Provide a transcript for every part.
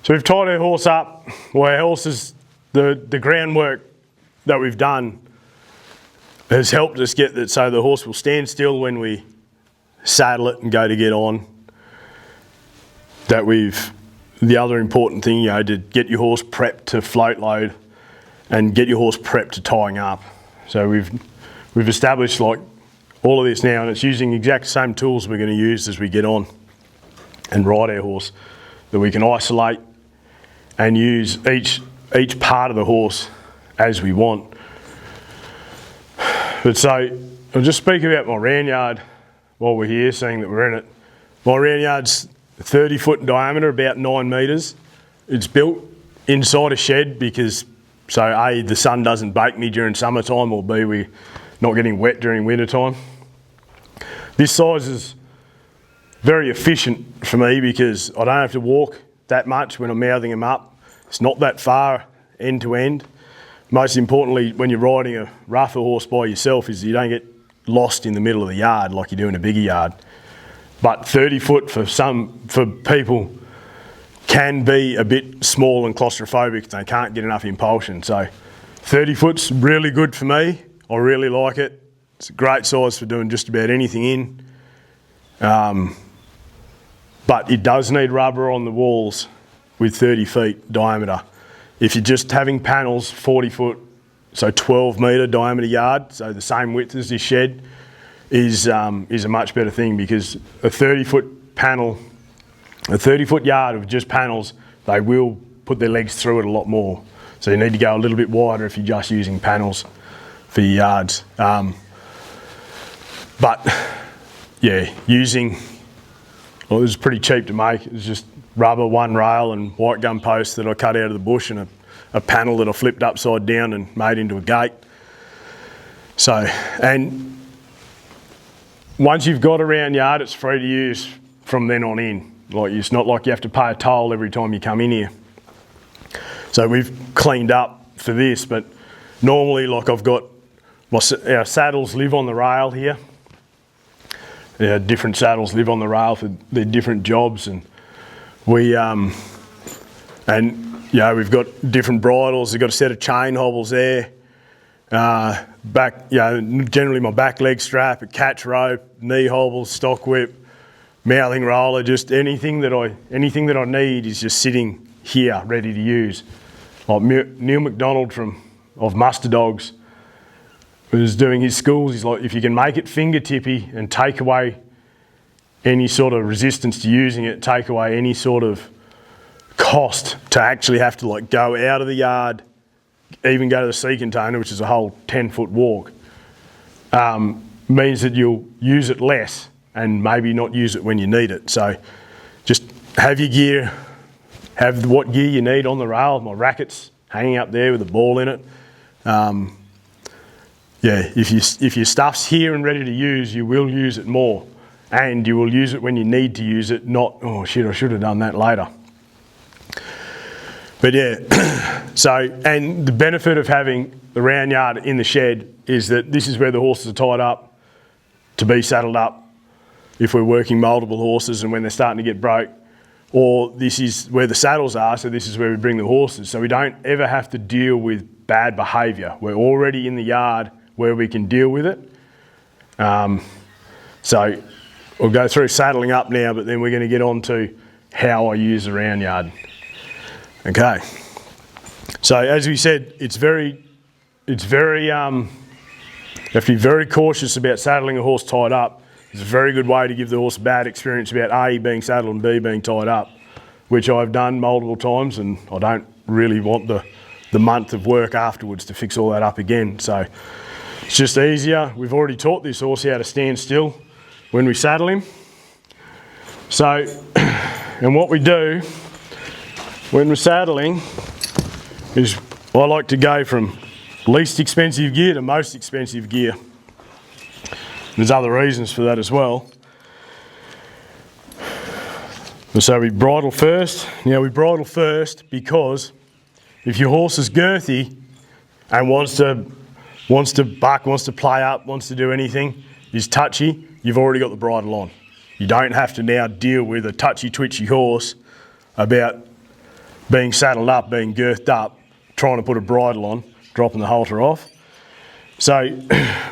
So we've tied our horse up. Well, our horses, the groundwork that we've done has helped us get that so the horse will stand still when we saddle it and go to get on. The other important thing, to get your horse prepped to float load and get your horse prepped to tying up. So we've established like all of this now, and it's using the exact same tools we're going to use as we get on and ride our horse, that we can isolate and use each part of the horse as we want. But so I'll just speak about my round yard while we're here, seeing that we're in it. My round yard's 30 foot in diameter, about 9 metres. It's built inside a shed because, so A, the sun doesn't bake me during summertime, or B, we're not getting wet during winter time. This size is very efficient for me because I don't have to walk that much when I'm mouthing them up. It's not that far end to end. Most importantly, when you're riding a rougher horse by yourself, is you don't get lost in the middle of the yard like you do in a bigger yard. But 30 foot for people can be a bit small and claustrophobic. They can't get enough impulsion. So 30 foot's really good for me. I really like it. It's a great size for doing just about anything in. But it does need rubber on the walls with 30 feet diameter. If you're just having panels 40 foot, so 12 metre diameter yard, so the same width as this shed, is a much better thing, because a 30 foot panel, a 30 foot yard of just panels, they will put their legs through it a lot more. So you need to go a little bit wider if you're just using panels for your yards. But yeah, this is pretty cheap to make. It's just rubber, one rail and white gum posts that I cut out of the bush, and a panel that I flipped upside down and made into a gate. So, and once you've got a round yard, it's free to use from then on in. Like, it's not like you have to pay a toll every time you come in here. So we've cleaned up for this, but normally, like, I've got our saddles live on the rail here. Different saddles live on the rail for their different jobs, and we've got different bridles. We've got a set of chain hobbles there. Generally my back leg strap, a catch rope, knee hobbles, stock whip, mouthing roller, just anything that I need is just sitting here ready to use. Like Neil McDonald of Muster Dogs was doing his schools. He's like, if you can make it fingertippy and take away any sort of resistance to using it, take away any sort of cost to actually have to like go out of the yard, even go to the sea container, which is a whole 10-foot walk, means that you'll use it less and maybe not use it when you need it. So just have your gear, have what gear you need on the rail. My racket's hanging up there with a ball in it. If your stuff's here and ready to use, you will use it more, and you will use it when you need to use it, not, oh shit, I should have done that later. But yeah, so, and the benefit of having the round yard in the shed is that this is where the horses are tied up to be saddled up if we're working multiple horses and when they're starting to get broke, or this is where the saddles are, so this is where we bring the horses. So we don't ever have to deal with bad behaviour. We're already in the yard where we can deal with it. So we'll go through saddling up now, but then we're going to get on to how I use the round yard. Okay. So as we said, you have to be very cautious about saddling a horse tied up. It's a very good way to give the horse a bad experience about A, being saddled, and B, being tied up, which I've done multiple times, and I don't really want the month of work afterwards to fix all that up again. So it's just easier. We've already taught this horse how to stand still when we saddle him. So, and what we do when we're saddling is I like to go from least expensive gear to most expensive gear. There's other reasons for that as well. So we bridle first. Now we bridle first because if your horse is girthy and wants to buck, wants to play up, wants to do anything, is touchy, you've already got the bridle on. You don't have to now deal with a touchy twitchy horse about being saddled up, being girthed up, trying to put a bridle on, dropping the halter off. So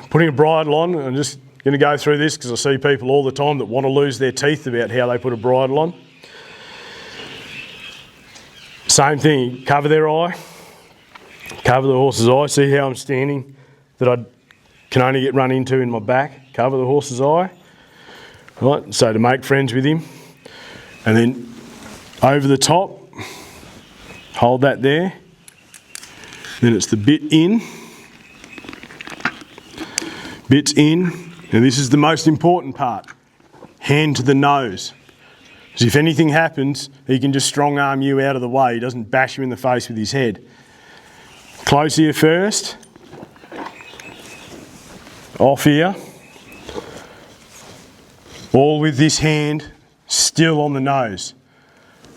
putting a bridle on, I'm just going to go through this because I see people all the time that want to lose their teeth about how they put a bridle on. Same thing, cover their eye, cover the horse's eye, see how I'm standing, that I can only get run into in my back, cover the horse's eye, right, so to make friends with him. And then over the top, hold that there, then it's the bit in, bit's in, and this is the most important part, hand to the nose. Because if anything happens, he can just strong arm you out of the way. He doesn't bash you in the face with his head. Close ear first. Off ear. All with this hand still on the nose.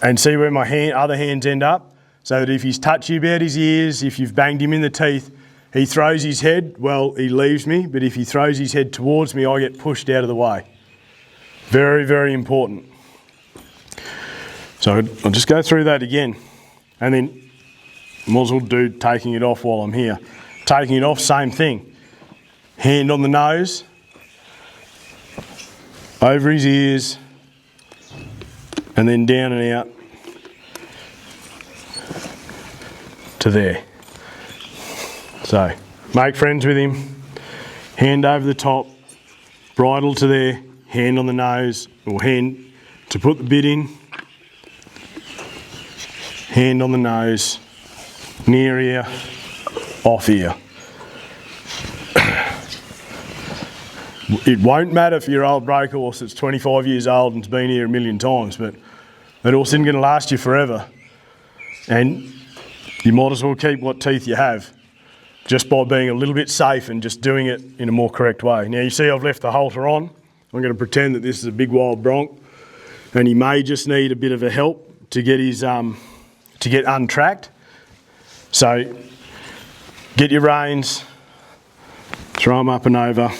And see where my other hands end up? So that if he's touchy about his ears, if you've banged him in the teeth, he throws his head, well, he leaves me. But if he throws his head towards me, I get pushed out of the way. Very, very important. So I'll just go through that again, and then might as well do taking it off while I'm here. Taking it off, same thing. Hand on the nose, over his ears, and then down and out to there. So make friends with him, hand over the top, bridle to there, hand on the nose, or hand to put the bit in. Hand on the nose, near ear, off ear. It won't matter for your old break horse that's 25 years old and's been here a million times, but that horse isn't going to last you forever. And you might as well keep what teeth you have, just by being a little bit safe and just doing it in a more correct way. Now you see I've left the halter on. I'm going to pretend that this is a big wild bronc, and he may just need a bit of a help to get his to get untracked. So get your reins, throw them up and over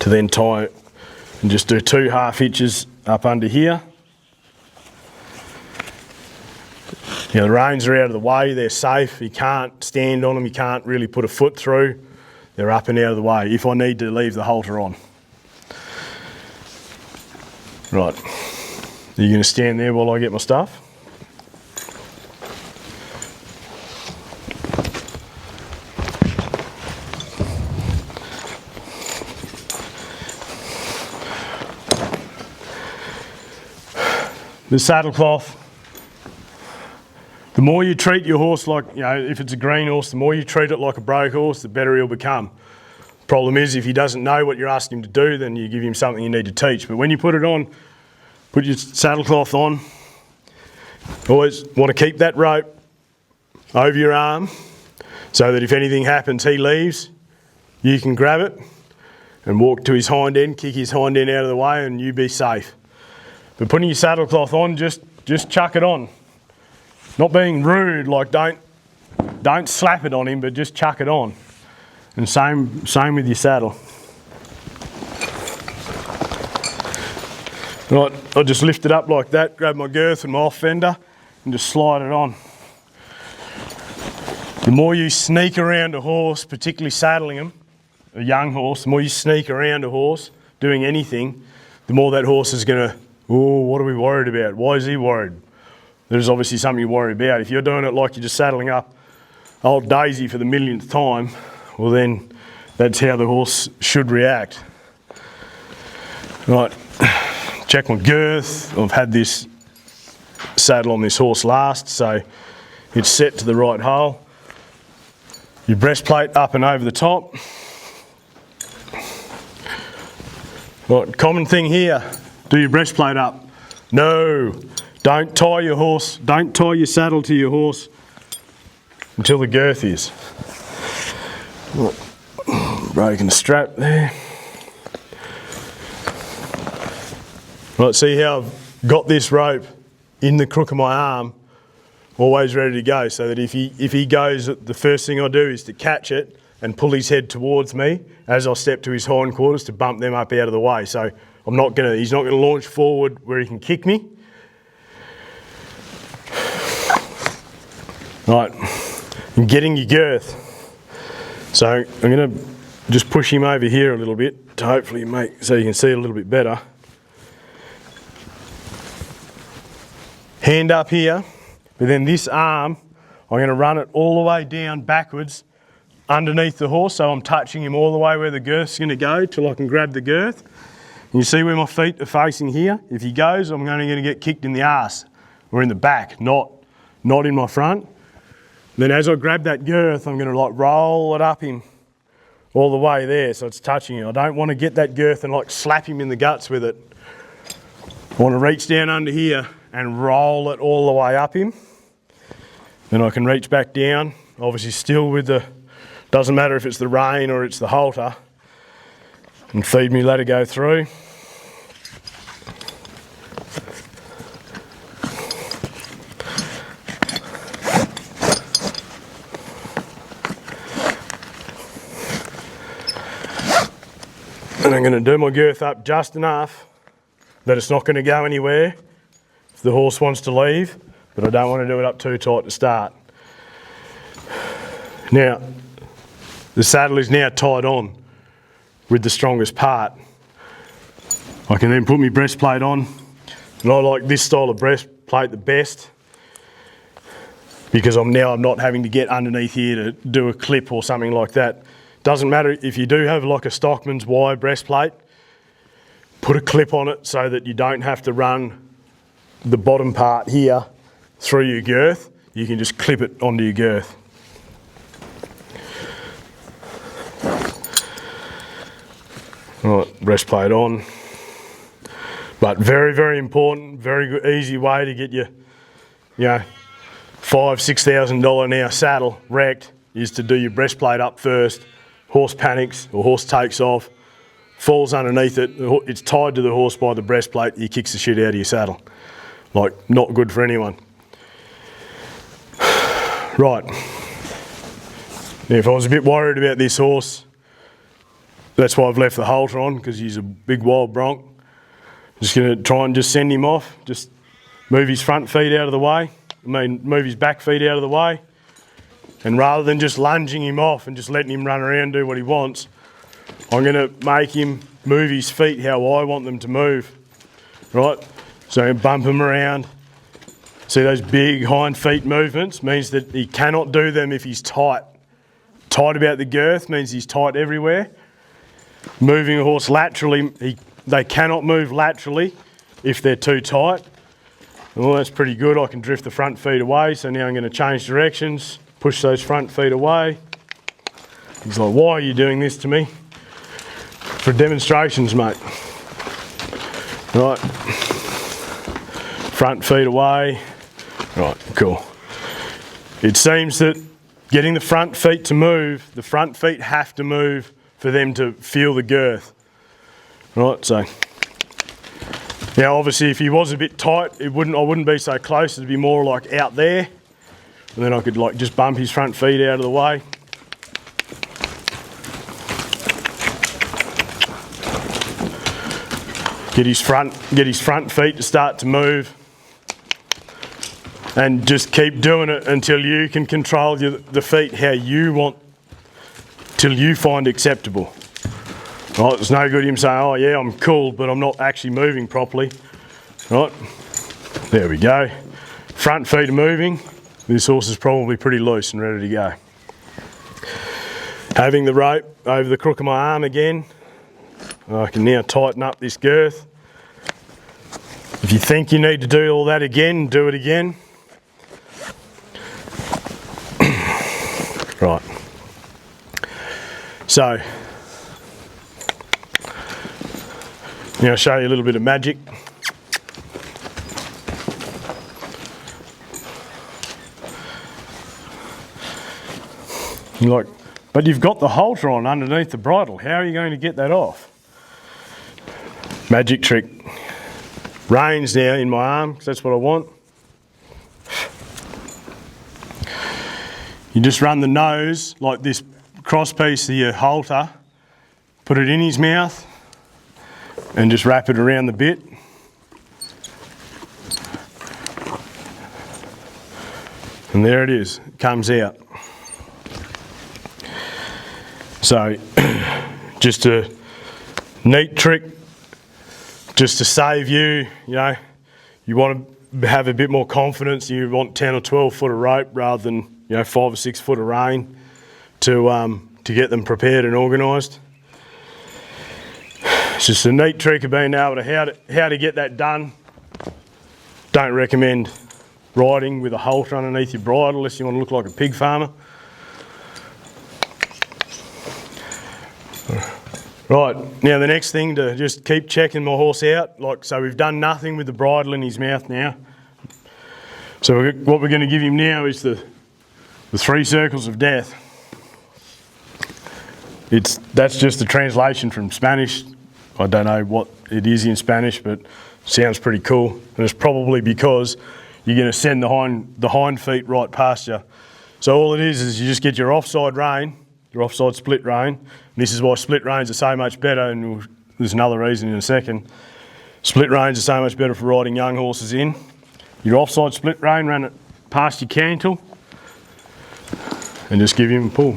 to then tie it, and just do 2 half hitches up under here. Now the reins are out of the way, they're safe, you can't stand on them, you can't really put a foot through, they're up and out of the way if I need to leave the halter on. Right, are you going to stand there while I get my stuff? The saddle cloth, the more you treat your horse like, if it's a green horse, the more you treat it like a broke horse, the better he'll become. Problem is, if he doesn't know what you're asking him to do, then you give him something you need to teach. But when you put it on, put your saddle cloth on, always want to keep that rope over your arm so that if anything happens, he leaves, you can grab it and walk to his hind end, kick his hind end out of the way, and you be safe. But putting your saddle cloth on, just chuck it on. Not being rude, like don't slap it on him, but just chuck it on. And same with your saddle. Right, I'll just lift it up like that, grab my girth and my off fender, and just slide it on. The more you sneak around a horse, particularly saddling him, a young horse, the more you sneak around a horse doing anything, the more that horse is going to, oh, what are we worried about? Why is he worried? There's obviously something you worry about. If you're doing it like you're just saddling up old Daisy for the millionth time, well then that's how the horse should react. Right, check my girth. I've had this saddle on this horse last, so it's set to the right hole. Your breastplate up and over the top. Right, common thing here, do your breastplate up. No, don't tie your saddle to your horse until the girth is. Right, breaking the strap there. Right, see how I've got this rope in the crook of my arm, always ready to go, so that if he goes, the first thing I do is to catch it and pull his head towards me as I step to his hindquarters to bump them up out of the way. So he's not going to launch forward where he can kick me. Right, and getting your girth. So I'm going to just push him over here a little bit to hopefully make so you can see it a little bit better. Hand up here, but then this arm, I'm going to run it all the way down backwards underneath the horse, so I'm touching him all the way where the girth's going to go till I can grab the girth. And you see where my feet are facing here? If he goes, I'm only going to get kicked in the arse or in the back, not in my front. Then as I grab that girth, I'm going to like roll it up him all the way there so it's touching him. I don't want to get that girth and like slap him in the guts with it. I want to reach down under here and roll it all the way up him. Then I can reach back down, obviously still with the, doesn't matter if it's the rein or it's the halter, and feed me ladder go through. And I'm going to do my girth up just enough that it's not going to go anywhere if the horse wants to leave, but I don't want to do it up too tight to start. Now, the saddle is now tied on with the strongest part. I can then put my breastplate on, and I like this style of breastplate the best because I'm not having to get underneath here to do a clip or something like that. Doesn't matter if you do have like a Stockman's wire breastplate, put a clip on it so that you don't have to run the bottom part here through your girth. You can just clip it onto your girth. Right, breastplate on. But very, very important, very good, easy way to get your, $5,000–6,000 now saddle wrecked is to do your breastplate up first. Horse panics or horse takes off, falls underneath it, it's tied to the horse by the breastplate, he kicks the shit out of your saddle. Like, not good for anyone. Right. Now, if I was a bit worried about this horse, that's why I've left the halter on, because he's a big wild bronc. Just going to try and just send him off, just move his front feet out of the way, move his back feet out of the way. And rather than just lunging him off and just letting him run around and do what he wants, I'm going to make him move his feet how I want them to move, right? So bump him around. See those big hind feet movements? Means that he cannot do them if he's tight. Tight about the girth means he's tight everywhere. Moving a horse laterally, they cannot move laterally if they're too tight. Well, that's pretty good. I can drift the front feet away, so now I'm going to change directions. Push those front feet away. He's like, why are you doing this to me? For demonstrations, mate. Right. Front feet away. Right, cool. It seems that getting the front feet to move, the front feet have to move for them to feel the girth. Right, so. Now obviously if he was a bit tight, I wouldn't be so close, it'd be more like out there. And then I could like just bump his front feet out of the way. Get his front feet to start to move. And just keep doing it until you can control the feet how you want, till you find acceptable. Right, it's no good him saying, oh yeah, I'm cool, but I'm not actually moving properly. Right, there we go. Front feet are moving. This horse is probably pretty loose and ready to go. Having the rope over the crook of my arm again, I can now tighten up this girth. If you think you need to do all that again, do it again. Right. So, now I'll show you a little bit of magic. You're like, but you've got the halter on underneath the bridle. How are you going to get that off? Magic trick. Reins now in my arm, because that's what I want. You just run the nose like this cross piece of your halter, put it in his mouth, and just wrap it around the bit. And there it is, it comes out. So, just a neat trick, just to save you, you know, you want to have a bit more confidence, you want 10 or 12 foot of rope rather than, you know, 5 or 6 foot of rein to get them prepared and organised. It's just a neat trick of being able to how to get that done. Don't recommend riding with a halter underneath your bridle unless you want to look like a pig farmer. Right, now the next thing, to just keep checking my horse out. Like, so we've done nothing with the bridle in his mouth now. So what we're going to give him now is the 3 circles of death. That's just a translation from Spanish. I don't know what it is in Spanish, but it sounds pretty cool. And it's probably because you're going to send the hind feet right past you. So all it is you just get your offside rein, your offside split rein. And this is why split reins are so much better, and there's another reason in a second. Split reins are so much better for riding young horses in. Your offside split rein, run it past your cantle and just give him a pull.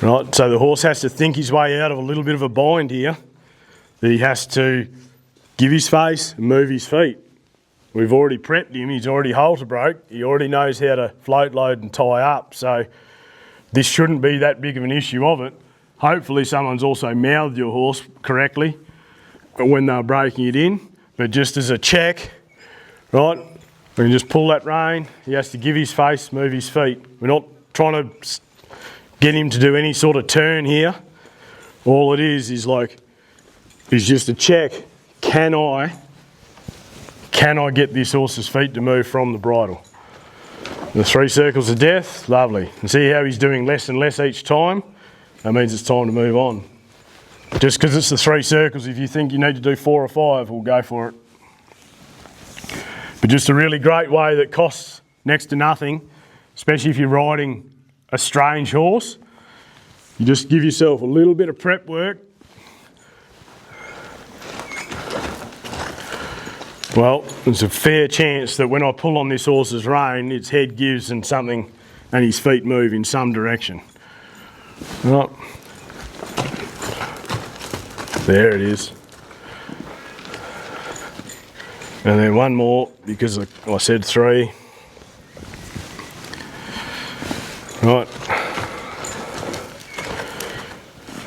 Right, so the horse has to think his way out of a little bit of a bind here, that he has to give his face and move his feet. We've already prepped him, he's already halter broke, he already knows how to float, load and tie up, so this shouldn't be that big of an issue of it. Hopefully someone's also mouthed your horse correctly when they're breaking it in, but just as a check, right, we can just pull that rein, he has to give his face, move his feet. We're not trying to get him to do any sort of turn here. All it is just a check. Can I get this horse's feet to move from the bridle? The 3 circles of death, lovely. And see how he's doing less and less each time? That means it's time to move on. Just because it's the 3 circles, if you think you need to do 4 or 5, we'll go for it. But just a really great way that costs next to nothing, especially if you're riding a strange horse. You just give yourself a little bit of prep work. Well, there's a fair chance that when I pull on this horse's rein, its head gives and his feet move in some direction. Right. There it is. And then one more, because I said 3. Right.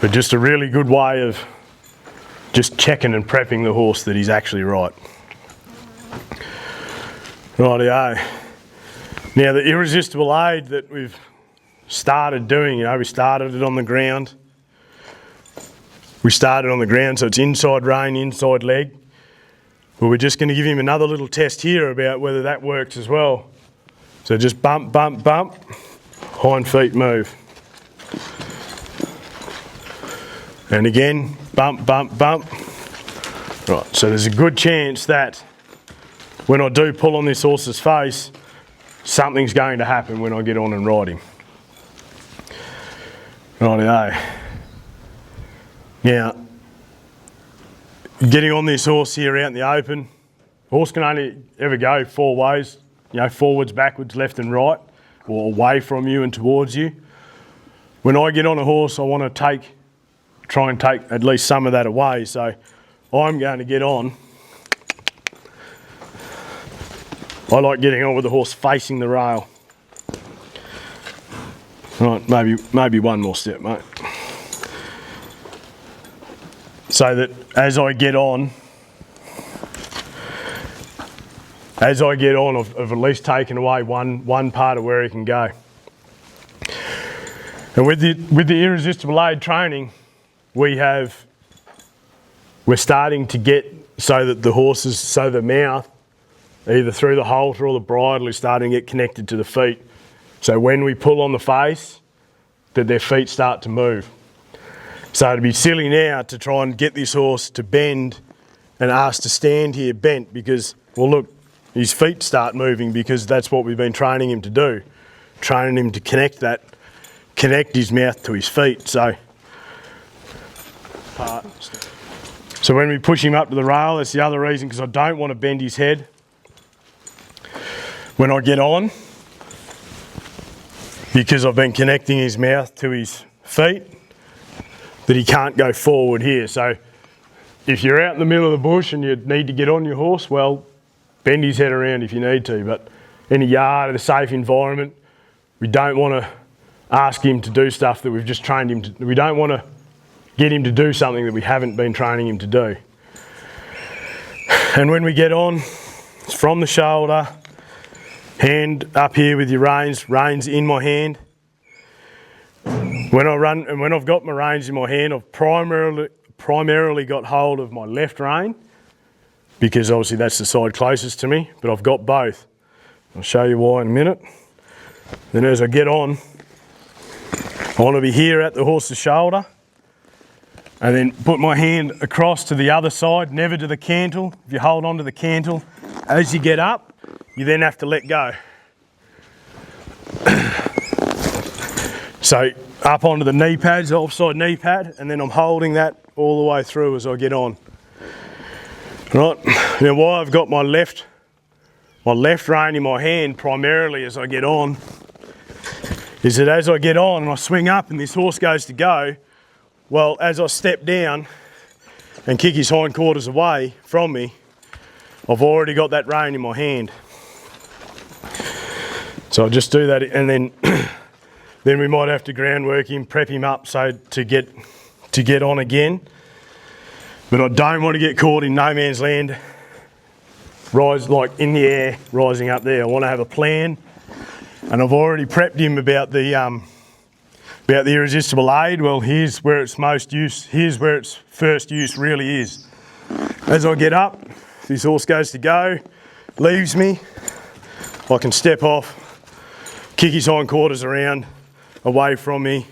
But just a really good way of just checking and prepping the horse that he's actually right. Rightio. Now the irresistible aid that we've started doing, we started it on the ground. We started on the ground, so it's inside rein, inside leg. But we're just going to give him another little test here about whether that works as well. So just bump, bump, bump, hind feet move. And again, bump, bump, bump. Right, so there's a good chance that when I do pull on this horse's face, something's going to happen when I get on and ride him. Rightio. Now, getting on this horse here out in the open, horse can only ever go 4 ways, forwards, backwards, left and right, or away from you and towards you. When I get on a horse, I want to try and take at least some of that away, so I'm going to get on. I like getting on with the horse facing the rail. Right, maybe one more step, mate. So that as I get on, I've at least taken away one part of where he can go. And with the irresistible aid training, we're starting to get so that the mouth, either through the halter or the bridle, is starting to get connected to the feet. So when we pull on the face, that their feet start to move. So it'd be silly now to try and get this horse to bend and ask to stand here bent because, well look, his feet start moving because that's what we've been training him to do. Training him to connect his mouth to his feet. So when we push him up to the rail, that's the other reason, because I don't want to bend his head. when I get on, because I've been connecting his mouth to his feet, that he can't go forward here. So if you're out in the middle of the bush and you need to get on your horse, well, bend his head around if you need to. But in a yard, in a safe environment, we don't want to ask him to do stuff that we've just trained him to. We don't want to get him to do something that we haven't been training him to do. And when we get on, it's from the shoulder, hand up here with your reins in my hand. When I run, and when I've got my reins in my hand, I've primarily got hold of my left rein, because obviously that's the side closest to me, but I've got both. I'll show you why in a minute. Then as I get on, I want to be here at the horse's shoulder, and then put my hand across to the other side, never to the cantle. If you hold on to the cantle, as you get up, you then have to let go. So up onto the knee pads, the offside knee pad, and then I'm holding that all the way through as I get on. Right, now why I've got my left rein in my hand primarily as I get on, is that as I get on and I swing up and this horse goes to go, well, as I step down and kick his hindquarters away from me, I've already got that rein in my hand. So I'll just do that, and then then we might have to groundwork him, prep him up so to get on again. But I don't want to get caught in no man's land, rise like in the air, rising up there. I want to have a plan, and I've already prepped him about the irresistible aid. Well, here's where its most use. Here's where its first use really is. As I get up, this horse goes to go, leaves me, I can step off, kick his hindquarters around, away from me,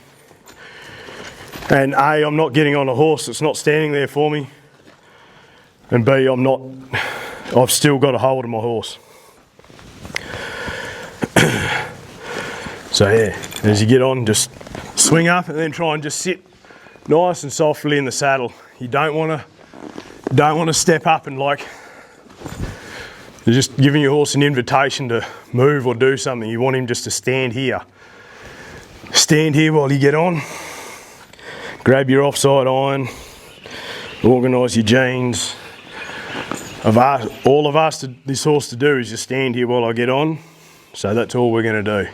and A, I'm not getting on a horse that's not standing there for me, and B, I've still got a hold of my horse. So yeah, as you get on, just swing up and then try and just sit nice and softly in the saddle. You don't want to step up and like, you're just giving your horse an invitation to move or do something. You want him just to stand here. Stand here while you get on. Grab your offside iron. Organise your jeans. All I've asked this horse to do is just stand here while I get on. So that's all we're going to do.